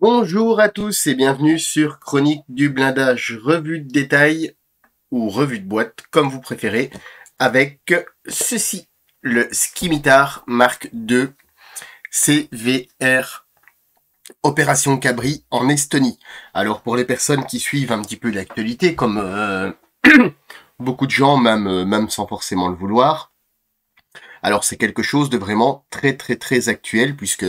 Bonjour à tous et bienvenue sur Chronique du blindage, revue de détail ou revue de boîte, comme vous préférez, avec ceci, le Scimitar Mark II CVR Opération Cabri en Estonie. Alors pour les personnes qui suivent un petit peu l'actualité, comme beaucoup de gens, même sans forcément le vouloir, alors c'est quelque chose de vraiment très actuel puisque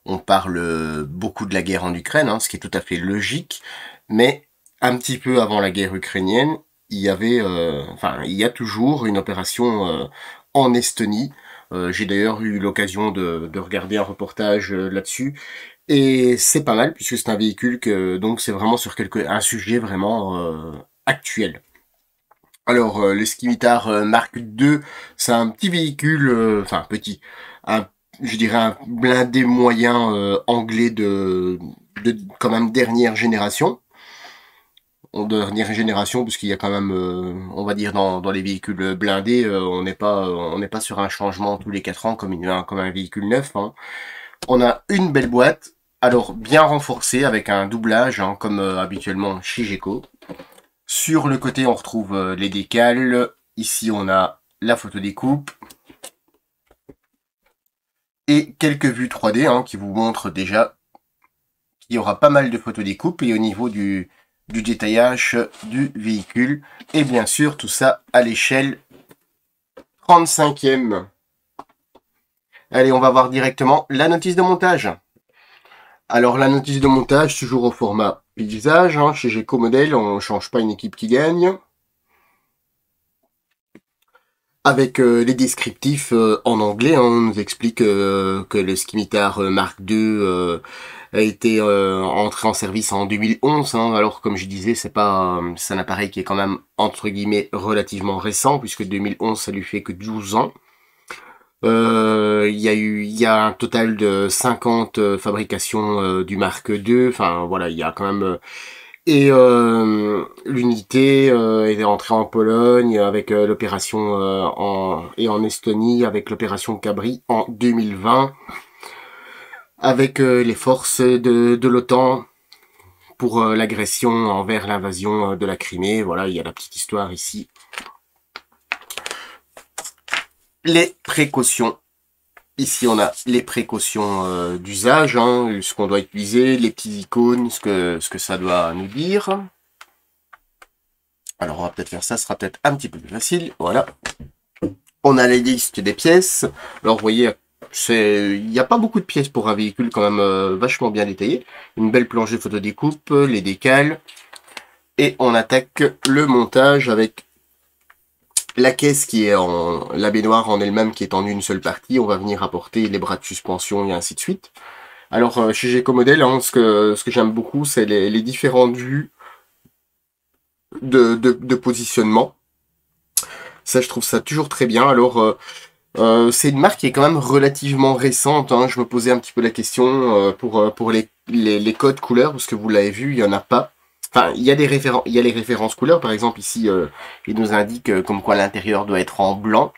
on parle beaucoup de la guerre en Ukraine, ce qui est tout à fait logique, mais un petit peu avant la guerre ukrainienne, il y avait, il y a toujours une opération en Estonie. J'ai d'ailleurs eu l'occasion de regarder un reportage là-dessus et c'est pas mal puisque c'est un véhicule que donc c'est vraiment sur un sujet vraiment actuel. Alors, le Scimitar Mark II, c'est un petit véhicule, petit, un, je dirais un blindé moyen anglais de quand même dernière génération. En dernière génération, parce qu'il y a quand même, on va dire dans les véhicules blindés, on n'est pas sur un changement tous les 4 ans comme un véhicule neuf. On a une belle boîte, alors bien renforcée avec un doublage, comme habituellement chez Geco. Sur le côté, on retrouve les décals. Ici, on a la photo découpe. Et quelques vues 3D qui vous montrent déjà qu'il y aura pas mal de photos découpe. Et au niveau du détaillage du véhicule. Et bien sûr, tout ça à l'échelle 35e. Allez, on va voir directement la notice de montage. Alors, la notice de montage, toujours au format paysage. Chez Geco Model, on ne change pas une équipe qui gagne. Avec les descriptifs en anglais, on nous explique que le Scimitar Mark II a été entré en service en 2011. Alors comme je disais, c'est un appareil qui est quand même entre guillemets relativement récent puisque 2011 ça lui fait que 12 ans. Il y a un total de 50 fabrications du Mark II. Enfin voilà, il y a quand même l'unité est rentrée en Pologne avec l'opération en Estonie avec l'opération Cabri en 2020 avec les forces de l'OTAN pour l'agression envers l'invasion de la Crimée. Voilà, il y a la petite histoire ici. Les précautions. Ici, on a les précautions d'usage, ce qu'on doit utiliser, les petites icônes, ce que ça doit nous dire. Alors, on va peut-être faire ça, ce sera peut-être un petit peu plus facile. Voilà. On a les listes des pièces. Alors, vous voyez, il n'y a pas beaucoup de pièces pour un véhicule quand même vachement bien détaillé. Une belle planche de photo découpe, les décals. Et on attaque le montage avec la caisse qui est la baignoire en elle-même qui est en une seule partie. On va venir apporter les bras de suspension et ainsi de suite. Alors, chez Geco Model, ce que j'aime beaucoup, c'est les différentes vues de positionnement. Ça, je trouve ça toujours très bien. Alors, c'est une marque qui est quand même relativement récente. Je me posais un petit peu la question pour les codes couleurs, parce que vous l'avez vu, il y en a pas. Enfin, il y a les références couleurs. Par exemple, ici, il nous indique comme quoi l'intérieur doit être en blanc.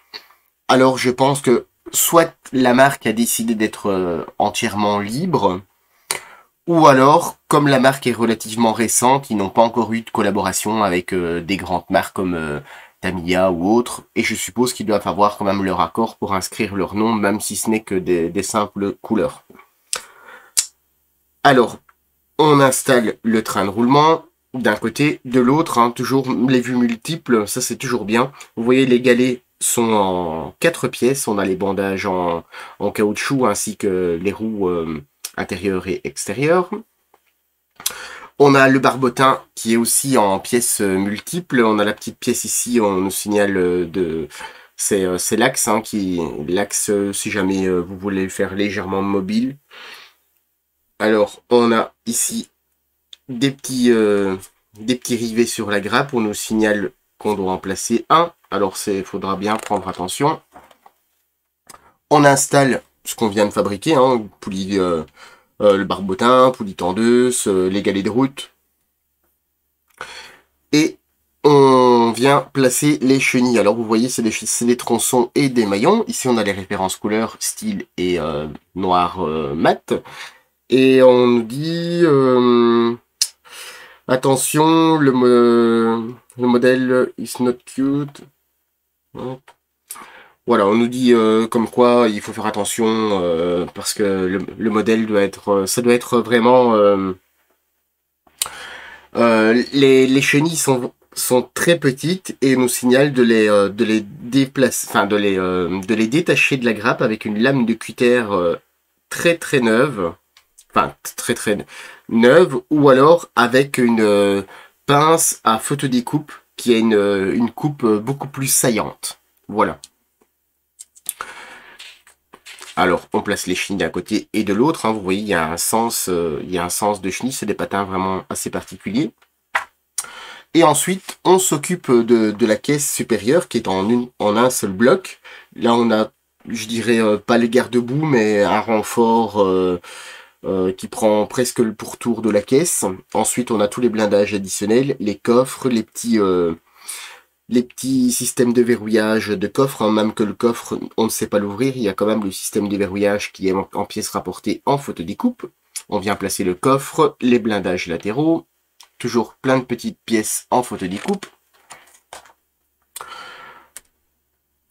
Alors, je pense que soit la marque a décidé d'être entièrement libre, ou alors, comme la marque est relativement récente, ils n'ont pas encore eu de collaboration avec des grandes marques comme Tamiya ou autres, et je suppose qu'ils doivent avoir quand même leur accord pour inscrire leur nom, même si ce n'est que des simples couleurs. Alors, on installe le train de roulement d'un côté, de l'autre, toujours les vues multiples, ça c'est toujours bien. Vous voyez, les galets sont en 4 pièces, on a les bandages en caoutchouc ainsi que les roues intérieures et extérieures. On a le barbotin qui est aussi en pièces multiples. On a la petite pièce ici, on nous signale c'est l'axe, l'axe si jamais vous voulez le faire légèrement mobile. Alors, on a ici des petits rivets sur la grappe. On nous signale qu'on doit en placer un. Alors, faudra bien prendre attention. On installe ce qu'on vient de fabriquer, poulie, le barbotin, poulie tendeuse, les galets de route. Et on vient placer les chenilles. Alors, vous voyez, c'est des tronçons et des maillons. Ici, on a les références couleurs, style et noir mat. Et on nous dit, attention, le modèle is not cute. Voilà, on nous dit comme quoi il faut faire attention parce que le modèle doit être, ça doit être vraiment. Les chenilles sont très petites et nous signalent de les déplacer, enfin de les détacher de la grappe avec une lame de cutter très très neuve, enfin très très neuve, ou alors avec une pince à photodécoupe qui a une coupe beaucoup plus saillante. Voilà. Alors, on place les chenilles d'un côté et de l'autre. Hein. Vous voyez, il y a un sens de chenilles. C'est des patins vraiment assez particuliers. Et ensuite, on s'occupe de la caisse supérieure qui est en un seul bloc. Là, on a, je dirais, pas les garde-boue, mais un renfort qui prend presque le pourtour de la caisse. Ensuite, on a tous les blindages additionnels, les coffres, les petits systèmes de verrouillage de coffre, hein, même que le coffre, on ne sait pas l'ouvrir, il y a quand même le système de verrouillage qui est en pièces rapportées en photodécoupe. On vient placer le coffre, les blindages latéraux, toujours plein de petites pièces en photodécoupe.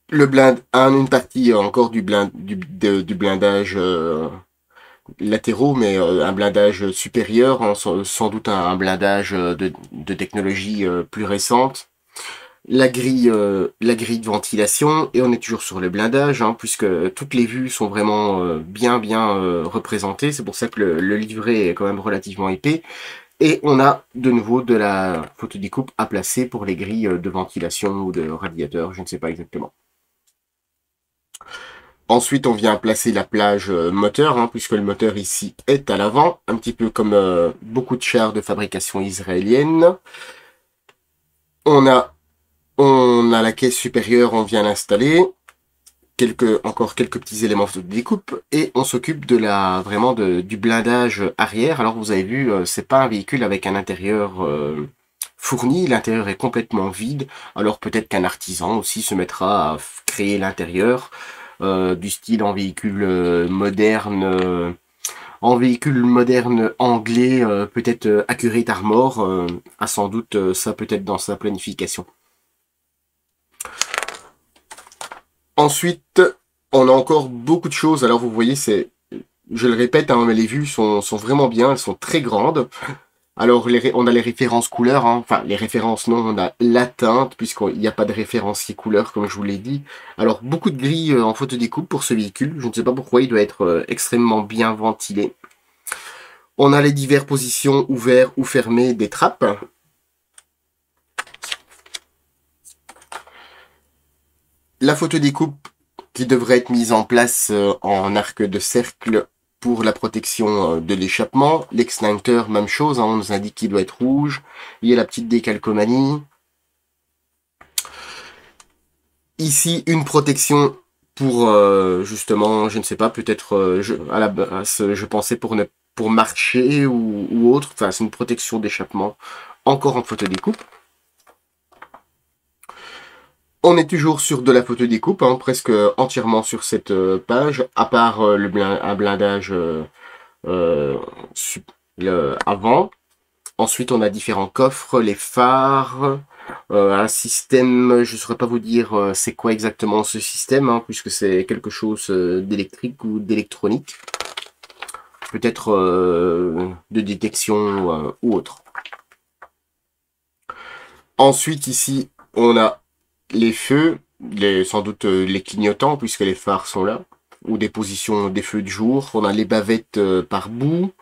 Le une partie encore du blindage latéraux, mais un blindage supérieur, hein, sans doute un blindage de technologie plus récente. La grille de ventilation, et on est toujours sur le blindage, hein, puisque toutes les vues sont vraiment bien représentées. C'est pour ça que le livret est quand même relativement épais. Et on a de nouveau de la photodécoupe à placer pour les grilles de ventilation ou de radiateur, je ne sais pas exactement. Ensuite, on vient placer la plage moteur, hein, puisque le moteur ici est à l'avant, un petit peu comme beaucoup de chars de fabrication israélienne. On a la caisse supérieure, on vient l'installer. Encore quelques petits éléments de découpe et on s'occupe vraiment du blindage arrière. Alors vous avez vu, c'est pas un véhicule avec un intérieur fourni, l'intérieur est complètement vide. Alors peut-être qu'un artisan aussi se mettra à créer l'intérieur du style en véhicule moderne anglais, peut-être Accurate Armor, a sans doute ça peut-être dans sa planification. Ensuite, on a encore beaucoup de choses. Alors vous voyez, je le répète, hein, mais les vues sont vraiment bien, elles sont très grandes. Alors on a les références couleurs, hein. Enfin les références non, on a la teinte, puisqu'il n'y a pas de référencier couleur comme je vous l'ai dit. Alors beaucoup de grilles en photodécoupe pour ce véhicule, je ne sais pas pourquoi, il doit être extrêmement bien ventilé. On a les diverses positions ouvertes ou fermées des trappes. La photodécoupe qui devrait être mise en place en arc de cercle pour la protection de l'échappement. L'extincteur, même chose, hein, on nous indique qu'il doit être rouge. Il y a la petite décalcomanie. Ici, une protection pour, justement, je ne sais pas, peut-être, à la base, je pensais pour marcher ou autre. Enfin, c'est une protection d'échappement, encore en photodécoupe. On est toujours sur de la photodécoupe, hein, presque entièrement sur cette page, à part un blindage euh, avant. Ensuite, on a différents coffres, les phares, un système, je ne saurais pas vous dire c'est quoi exactement ce système, hein, puisque c'est quelque chose d'électrique ou d'électronique. Peut-être de détection ou autre. Ensuite, ici, on a les feux, sans doute les clignotants, puisque les phares sont là, ou des positions des feux de jour. On a les bavettes par bout.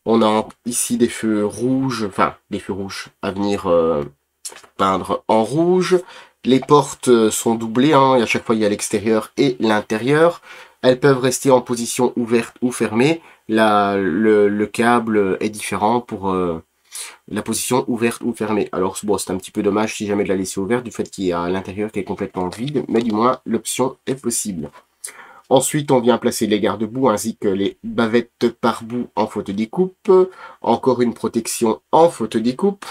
On a ici des feux rouges, enfin des feux rouges à venir peindre en rouge. Les portes sont doublées, hein, et à chaque fois il y a l'extérieur et l'intérieur. Elles peuvent rester en position ouverte ou fermée. Là, le câble est différent pour la position ouverte ou fermée. Alors bon, c'est un petit peu dommage si jamais de la laisser ouverte du fait qu'il y a l'intérieur qui est complètement vide, mais du moins l'option est possible. Ensuite, on vient placer les garde-boue ainsi que les bavettes par bout en photodécoupe. Encore une protection en photodécoupe.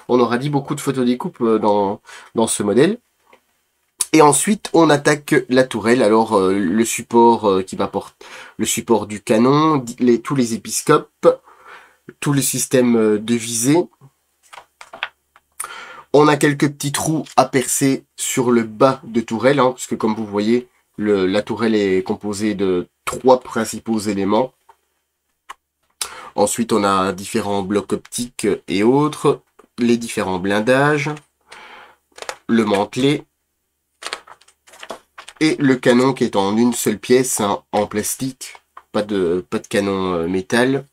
On aura dit beaucoup de photodécoupe dans ce modèle. Et ensuite, on attaque la tourelle. Alors, le support qui va porter le support du canon, tous les épiscopes, tout le système de visée. On a quelques petits trous à percer sur le bas de tourelle, hein, puisque comme vous voyez, la tourelle est composée de 3 principaux éléments. Ensuite, on a différents blocs optiques et autres, les différents blindages, le mantelet, et le canon qui est en une seule pièce, hein, en plastique, pas de canon métal.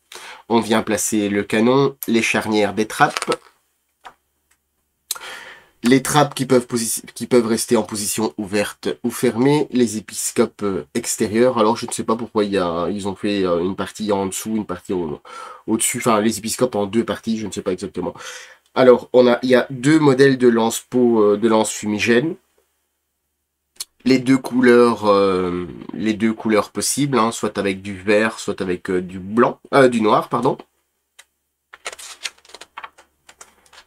On vient placer le canon, les charnières des trappes, les trappes qui peuvent rester en position ouverte ou fermée, les épiscopes extérieurs. Alors je ne sais pas pourquoi ils ont fait une partie en dessous, une partie au-dessus, enfin les épiscopes en 2 parties, je ne sais pas exactement. Alors il y a 2 modèles de lance-pot, de lance-fumigène. Les deux couleurs possibles, hein, soit avec du vert, soit avec du noir, pardon.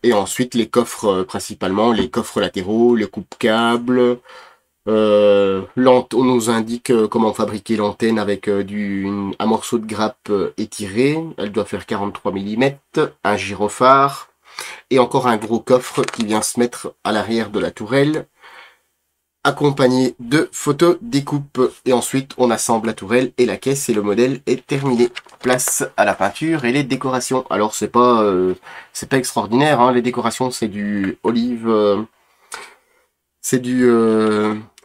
Et ensuite les coffres, principalement les coffres latéraux, le coupe-câble. On nous indique comment fabriquer l'antenne avec un morceau de grappe étiré. Elle doit faire 43 mm, un gyrophare et encore un gros coffre qui vient se mettre à l'arrière de la tourelle, accompagné de photos découpes. Et ensuite on assemble la tourelle et la caisse et le modèle est terminé. Place à la peinture et les décorations. Alors c'est pas extraordinaire, hein, les décorations, c'est du olive, c'est du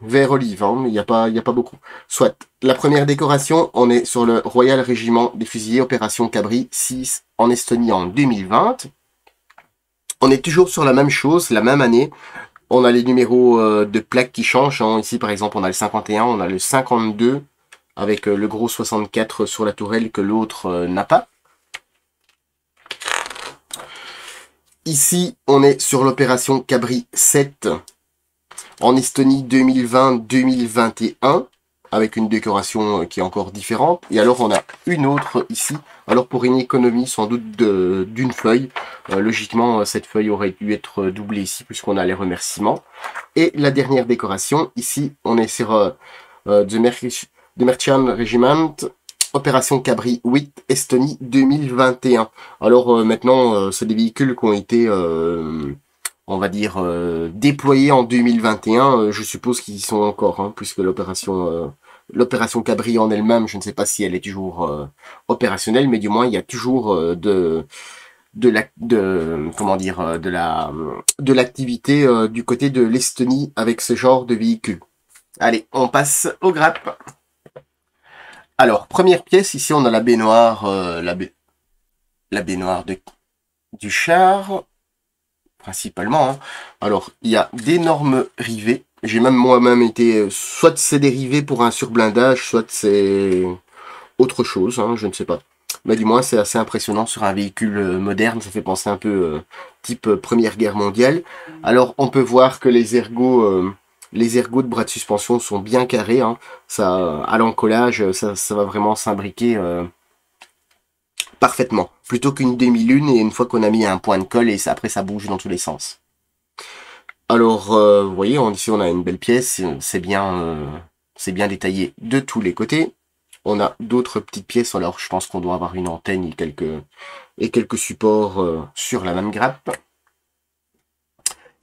vert olive, hein, mais il n'y a pas beaucoup. Soit la première décoration, on est sur le Royal Régiment des Fusiliers Opération Cabri 6 en Estonie en 2020. On est toujours sur la même chose, la même année. On a les numéros de plaques qui changent, hein. Ici par exemple on a le 51, on a le 52 avec le gros 64 sur la tourelle que l'autre n'a pas. Ici on est sur l'opération Cabri 7 en Estonie 2020-2021 avec une décoration qui est encore différente. Et alors on a une autre ici, alors pour une économie sans doute d'une feuille. Logiquement cette feuille aurait dû être doublée ici puisqu'on a les remerciements. Et la dernière décoration, ici on est sur The Merchant Regiment, Opération Cabri 8 Estonie 2021. Alors maintenant c'est des véhicules qui ont été on va dire déployés en 2021, je suppose qu'ils y sont encore, hein, puisque l'opération Cabri en elle-même, je ne sais pas si elle est toujours opérationnelle, mais du moins il y a toujours de l'activité du côté de l'Estonie avec ce genre de véhicule. Allez, on passe au grappe. Alors, première pièce, ici on a la baignoire, la baignoire du char, principalement, hein. Alors, il y a d'énormes rivets. J'ai même moi-même été, soit c'est des rivets pour un surblindage, soit c'est autre chose, hein, je ne sais pas. Mais du moins, c'est assez impressionnant sur un véhicule moderne. Ça fait penser un peu type Première Guerre mondiale. Alors, on peut voir que les ergots de bras de suspension sont bien carrés, hein. Ça, à l'encollage, ça va vraiment s'imbriquer parfaitement. Plutôt qu'une demi-lune et une fois qu'on a mis un point de colle et après ça bouge dans tous les sens. Alors, vous voyez, ici on a une belle pièce. C'est bien détaillé de tous les côtés. On a d'autres petites pièces, alors je pense qu'on doit avoir une antenne et quelques supports sur la même grappe.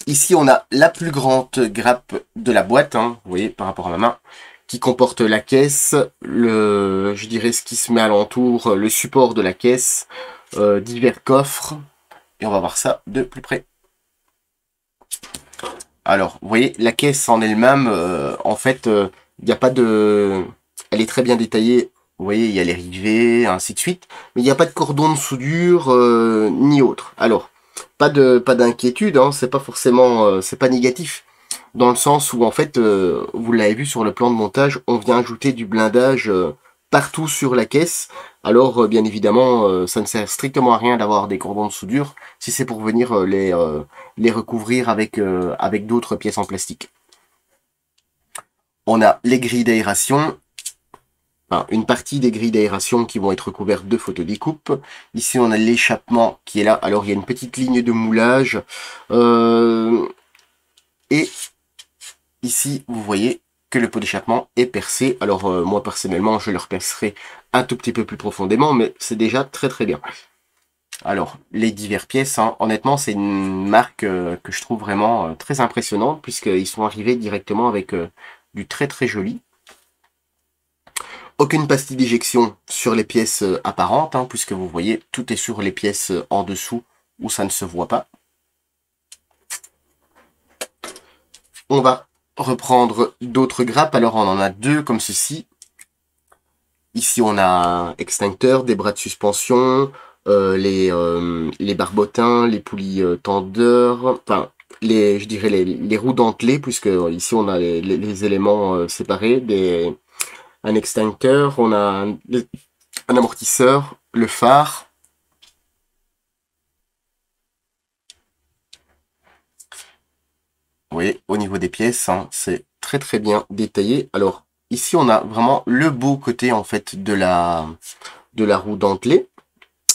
Ici, on a la plus grande grappe de la boîte, hein, vous voyez, par rapport à ma main, qui comporte la caisse, je dirais ce qui se met alentour, le support de la caisse, divers coffres, et on va voir ça de plus près. Alors, vous voyez, la caisse en elle-même, en fait, il n'y a pas de... Elle est très bien détaillée, vous voyez, il y a les rivets, ainsi de suite, mais il n'y a pas de cordon de soudure, ni autre. Alors, pas d'inquiétude, hein, c'est pas forcément, c'est pas négatif, dans le sens où, en fait, vous l'avez vu sur le plan de montage, on vient ajouter du blindage partout sur la caisse. Alors, bien évidemment, ça ne sert strictement à rien d'avoir des cordons de soudure, si c'est pour venir les recouvrir avec d'autres pièces en plastique. On a les grilles d'aération, enfin, une partie des grilles d'aération qui vont être recouvertes de photodécoupes. Ici, on a l'échappement qui est là. Alors, il y a une petite ligne de moulage. Et ici, vous voyez que le pot d'échappement est percé. Alors, moi, personnellement, je le repercerai un tout petit peu plus profondément, mais c'est déjà très très bien. Alors, les diverses pièces, hein, honnêtement, c'est une marque que je trouve vraiment très impressionnante, puisqu'ils sont arrivés directement avec du très très joli. Aucune pastille d'éjection sur les pièces apparentes, hein, puisque vous voyez, tout est sur les pièces en dessous où ça ne se voit pas. On va reprendre d'autres grappes. Alors, on en a deux comme ceci. Ici, on a un extincteur, des bras de suspension, les barbotins, les poulies tendeurs, enfin, je dirais les roues dentelées, puisque ici, on a les éléments séparés, un extincteur, on a un amortisseur, le phare. Vous voyez, au niveau des pièces, hein, c'est très très bien détaillé. Alors, ici, on a vraiment le beau côté, en fait, de la roue dentelée.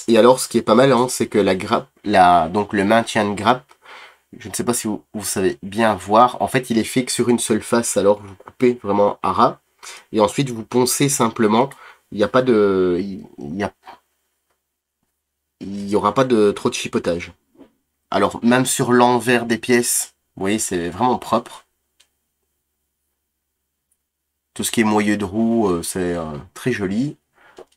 Et alors, ce qui est pas mal, hein, c'est que la grappe, donc le maintien de grappe, je ne sais pas si vous savez bien voir, en fait, il est fait que sur une seule face. Alors, vous coupez vraiment à ras. Et ensuite, vous poncez simplement. Il n'y a pas de... il y aura pas de trop de chipotage. Alors, même sur l'envers des pièces, vous voyez, c'est vraiment propre. Tout ce qui est moyeu de roue, c'est très joli.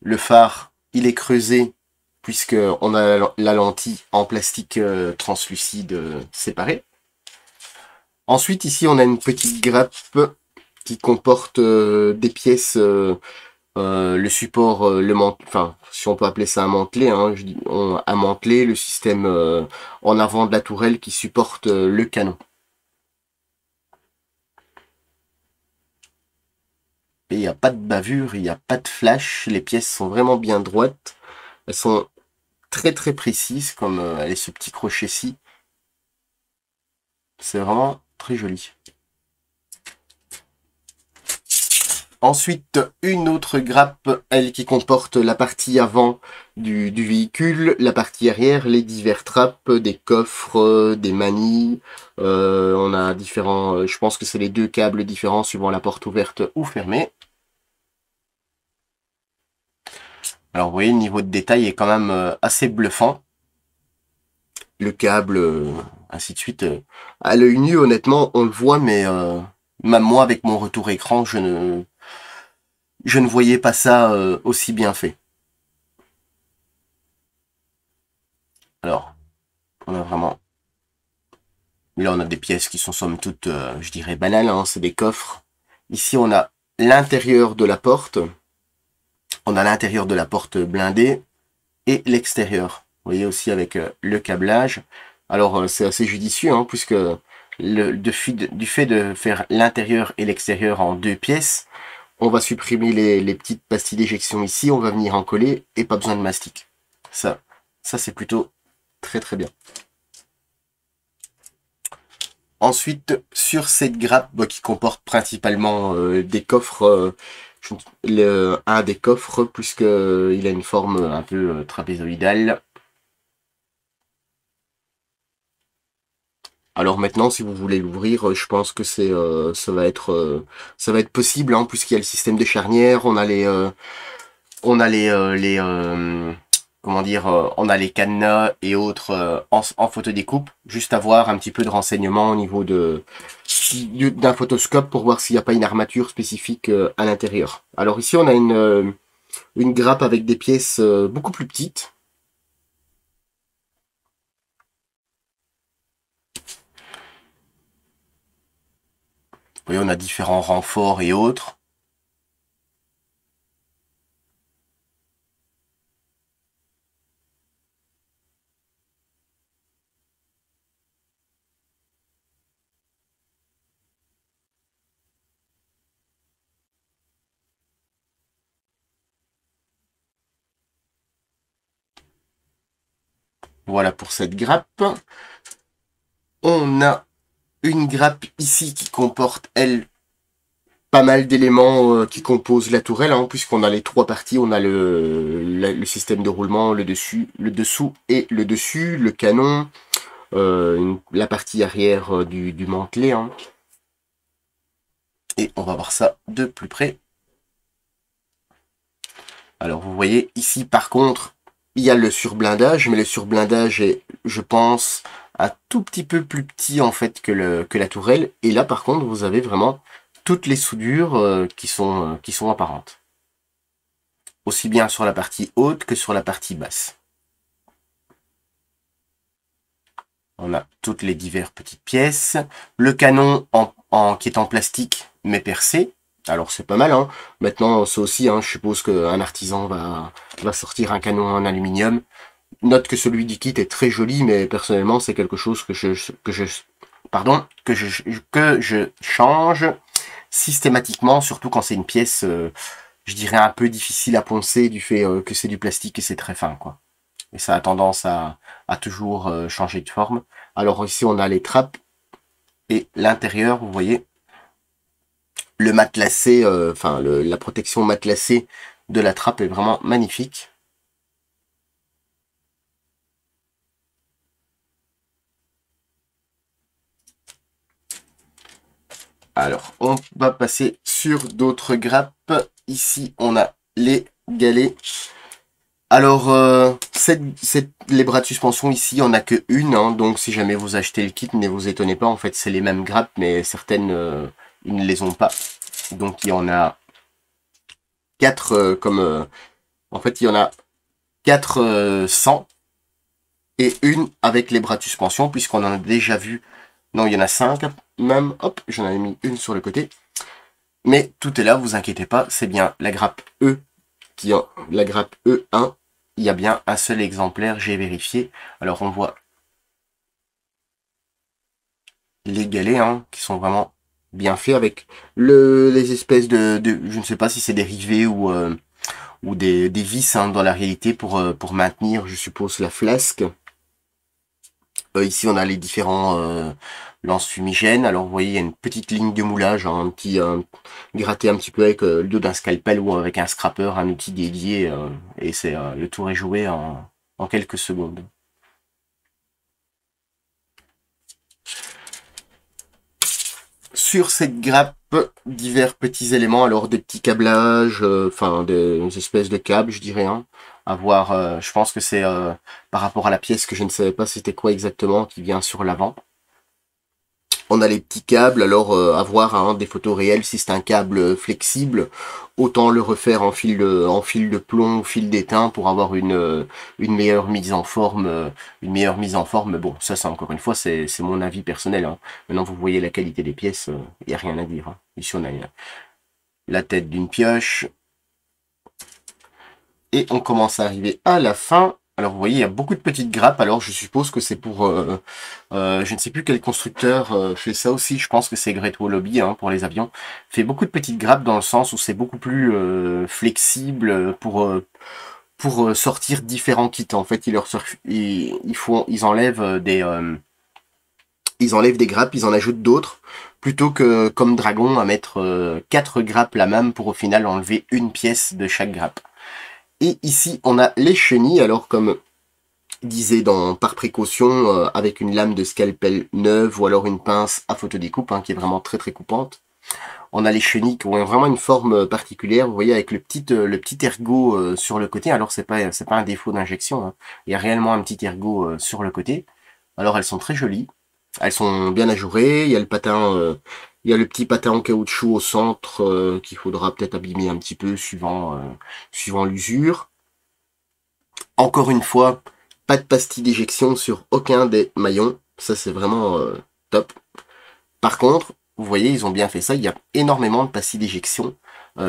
Le phare, il est creusé puisque on a la lentille en plastique translucide séparée. Ensuite, ici, on a une petite grappe qui comporte des pièces, le support, enfin, si on peut appeler ça un mantelet, hein, un mantelet, le système en avant de la tourelle qui supporte le canon. Et il n'y a pas de bavure, il n'y a pas de flash, les pièces sont vraiment bien droites. Elles sont très très précises, comme elle est ce petit crochet-ci. C'est vraiment très joli. Ensuite, une autre grappe, elle qui comporte la partie avant du véhicule, la partie arrière, les divers trappes, des coffres, des manilles. On a différents, je pense que c'est les deux câbles différents suivant la porte ouverte ou fermée. Alors vous voyez, le niveau de détail est quand même assez bluffant. Le câble, ainsi de suite. À l'œil nu, honnêtement, on le voit, mais même moi, avec mon retour écran, je ne voyais pas ça aussi bien fait. Alors, on a vraiment... Là, on a des pièces qui sont somme toute, je dirais, banales, hein, c'est des coffres. Ici, on a l'intérieur de la porte. On a l'intérieur de la porte blindée et l'extérieur. Vous voyez aussi avec le câblage. Alors, c'est assez judicieux, hein, puisque du fait de faire l'intérieur et l'extérieur en deux pièces, on va supprimer les petites pastilles d'éjection ici, on va venir en coller et pas besoin de mastic. Ça c'est plutôt très très bien. Ensuite, sur cette grappe qui comporte principalement des coffres, un des coffres, puisqu'il a une forme un peu trapézoïdale. Alors maintenant, si vous voulez l'ouvrir, je pense que ça va être possible, hein, puisqu'il y a le système de charnière, on a comment dire, on a les cadenas et autres en photodécoupe. Juste avoir un petit peu de renseignements au niveau d'un photoscope pour voir s'il n'y a pas une armature spécifique à l'intérieur. Alors ici, on a une grappe avec des pièces beaucoup plus petites. Vous voyez, on a différents renforts et autres. Voilà pour cette grappe. On a une grappe ici qui comporte, elle, pas mal d'éléments qui composent la tourelle, hein, puisqu'on a les trois parties. On a le système de roulement, le dessous et le dessus, le canon, la partie arrière du mantelet. Hein. Et on va voir ça de plus près. Alors vous voyez ici par contre, il y a le surblindage, mais le surblindage est, je pense, un tout petit peu plus petit en fait que la tourelle. Et là par contre, vous avez vraiment toutes les soudures qui sont apparentes. Aussi bien sur la partie haute que sur la partie basse. On a toutes les diverses petites pièces. Le canon qui est en plastique mais percé. Alors c'est pas mal, hein. Maintenant, ça aussi, hein, je suppose qu'un artisan va sortir un canon en aluminium. Note que celui du kit est très joli, mais personnellement, c'est quelque chose que je change systématiquement, surtout quand c'est une pièce, je dirais un peu difficile à poncer du fait que c'est du plastique et c'est très fin, quoi. Et ça a tendance à toujours changer de forme. Alors ici, on a les trappes et l'intérieur, vous voyez, le matelassé, la protection matelassée de la trappe est vraiment magnifique. Alors, on va passer sur d'autres grappes. Ici, on a les galets. Alors, les bras de suspension ici, on n'a que une, hein, donc si jamais vous achetez le kit, ne vous étonnez pas, en fait, c'est les mêmes grappes, mais certaines, ils ne les ont pas. Donc, il y en a 4 en fait, il y en a 4 sans et une avec les bras de suspension, puisqu'on en a déjà vu. Non, il y en a 5 même. Hop, j'en avais mis une sur le côté. Mais tout est là, vous inquiétez pas, c'est bien la grappe E la grappe E1. Il y a bien un seul exemplaire, j'ai vérifié. Alors on voit les galets hein, qui sont vraiment bien faits avec les espèces je ne sais pas si c'est des rivets ou des vis hein, dans la réalité pour maintenir, je suppose, la flasque. Ici, on a les différents lance-fumigènes. Alors, vous voyez, il y a une petite ligne de moulage, hein, un petit gratté un petit peu avec le dos d'un scalpel ou avec un scrapper, un outil dédié. Et c'est le tour est joué en quelques secondes. Sur cette grappe, divers petits éléments, alors des petits câblages, des espèces de câbles, je dirais, hein, à voir, je pense que c'est par rapport à la pièce que je ne savais pas c'était quoi exactement qui vient sur l'avant. On a les petits câbles, alors à voir hein, des photos réelles, si c'est un câble flexible, autant le refaire en fil de plomb ou fil d'étain pour avoir une meilleure mise en forme, Mais bon, ça c'est encore une fois, c'est mon avis personnel. Hein. Maintenant vous voyez la qualité des pièces, il n'y a rien à dire. Hein. Ici on a la tête d'une pioche. Et on commence à arriver à la fin. Alors vous voyez, il y a beaucoup de petites grappes. Alors je suppose que c'est pour... je ne sais plus quel constructeur fait ça aussi. Je pense que c'est Great Wall Hobby hein, pour les avions. Fait beaucoup de petites grappes dans le sens où c'est beaucoup plus flexible pour sortir différents kits. En fait, ils enlèvent ils enlèvent des grappes, ils en ajoutent d'autres, plutôt que comme Dragon à mettre 4 grappes la même pour au final enlever une pièce de chaque grappe. Et ici, on a les chenilles, alors comme disait par précaution, avec une lame de scalpel neuve ou alors une pince à photodécoupe, hein, qui est vraiment très très coupante. On a les chenilles qui ont vraiment une forme particulière, vous voyez, avec le petit ergot sur le côté. Alors c'est pas un défaut d'injection, hein. Il y a réellement un petit ergot sur le côté. Alors elles sont très jolies, elles sont bien ajourées, il y a le patin... il y a le petit patin en caoutchouc au centre qu'il faudra peut-être abîmer un petit peu suivant l'usure. Encore une fois, pas de pastille d'éjection sur aucun des maillons. Ça, c'est vraiment top. Par contre, vous voyez, ils ont bien fait ça. Il y a énormément de pastilles d'éjection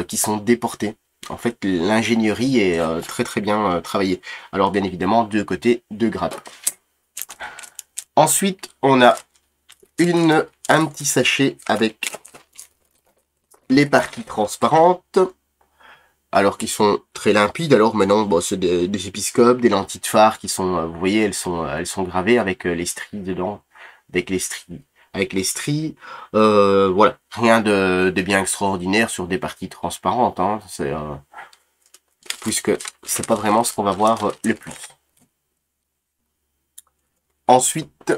qui sont déportées. En fait, l'ingénierie est très très bien travaillée. Alors, bien évidemment, deux côtés, deux grappes. Ensuite, on a un petit sachet avec les parties transparentes. Alors qu'ils sont très limpides. Alors maintenant, bon, c'est des épiscopes, des lentilles de phare qui sont, vous voyez, elles sont gravées avec les stries dedans, avec les stries. Voilà, rien de bien extraordinaire sur des parties transparentes. Hein, puisque c'est pas vraiment ce qu'on va voir le plus. Ensuite,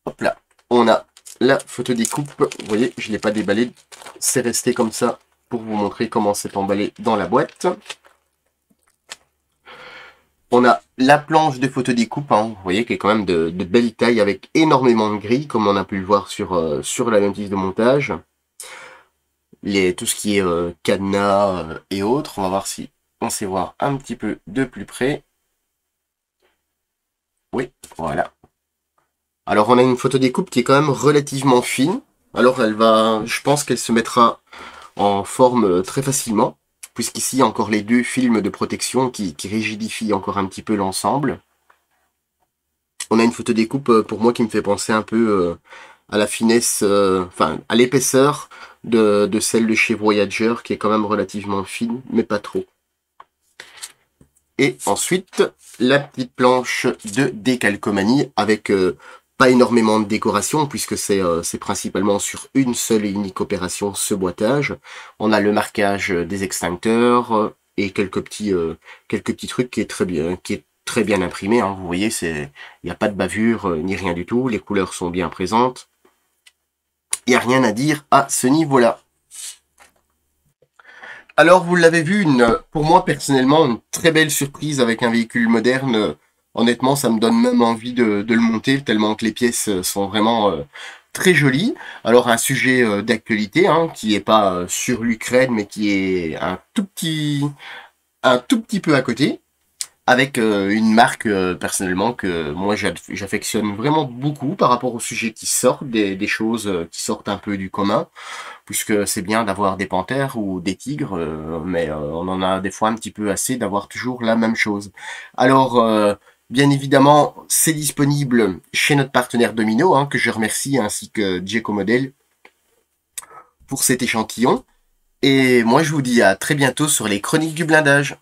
hop là, on a la photo découpe. Vous voyez, je l'ai pas déballé c'est resté comme ça pour vous montrer comment c'est emballé dans la boîte. On a la planche de photodécoupe, hein, vous voyez, qui est quand même de belle taille avec énormément de grilles, comme on a pu le voir sur la notice de montage. Tout ce qui est cadenas et autres, on va voir si on sait voir un petit peu de plus près. Oui, voilà. Alors on a une photodécoupe qui est quand même relativement fine. Alors je pense qu'elle se mettra en forme très facilement, puisqu'ici il y a encore les deux films de protection qui rigidifient encore un petit peu l'ensemble. On a une photodécoupe pour moi qui me fait penser un peu à la finesse, enfin à l'épaisseur de celle de chez Voyager, qui est quand même relativement fine, mais pas trop. Et ensuite, la petite planche de décalcomanie avec pas énormément de décoration, puisque c'est principalement sur une seule et unique opération, ce boitage. On a le marquage des extincteurs et quelques petits trucs qui est très bien imprimé. Hein. Vous voyez, il n'y a pas de bavure ni rien du tout. Les couleurs sont bien présentes. Il n'y a rien à dire à ce niveau-là. Alors, vous l'avez vu, pour moi, personnellement, une très belle surprise avec un véhicule moderne. Honnêtement, ça me donne même envie de le monter, tellement que les pièces sont vraiment très jolies. Alors, un sujet d'actualité, hein, qui est pas sur l'Ukraine, mais qui est un tout petit peu à côté, avec une marque, personnellement, que moi, j'affectionne vraiment beaucoup par rapport aux sujets qui sortent, des choses qui sortent un peu du commun, puisque c'est bien d'avoir des panthères ou des tigres, mais on en a des fois un petit peu assez d'avoir toujours la même chose. Alors, bien évidemment, c'est disponible chez notre partenaire Domino, hein, que je remercie, ainsi que Djeco Model pour cet échantillon. Et moi, je vous dis à très bientôt sur les Chroniques du blindage.